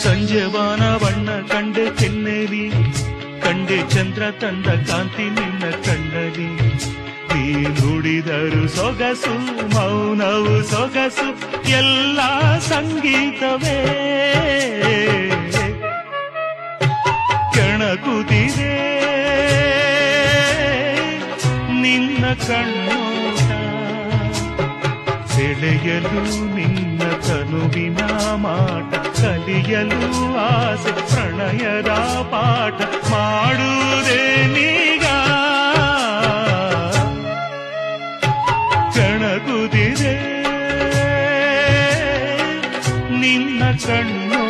ಸಂಜೆವಾನ ಬಣ್ಣ ಕಂಡೆ ಕೆನ್ನೆಲಿ, ಕಂಡೆ ಚಂದ್ರ ತಂದ ಕಾಂತಿ ನಿನ್ನ ಕಣ್ಣಲಿ. ನೀ ನುಡಿದರು ಸೊಗಸು, ಮೌನವು ಸೊಗಸು, ಎಲ್ಲ ಸಂಗೀತವೇ. ಕೆಣಕುತ್ತಿದೆ ನಿನ್ನ ಕಣ್ಣೋಟ, ಸೆಳೆಯಲು ನಿನ್ನ ತನುವಿನ ಮಾಟ, ಕಲಿಯಲು ಆಸೆ ಪ್ರಣಯದ ಪಾಠ ಮಾಡುವುದೇ ನೀಗ. ಕೆಣಕುತ್ತಿದೆ ನಿನ್ನ ಕಣ್ಣು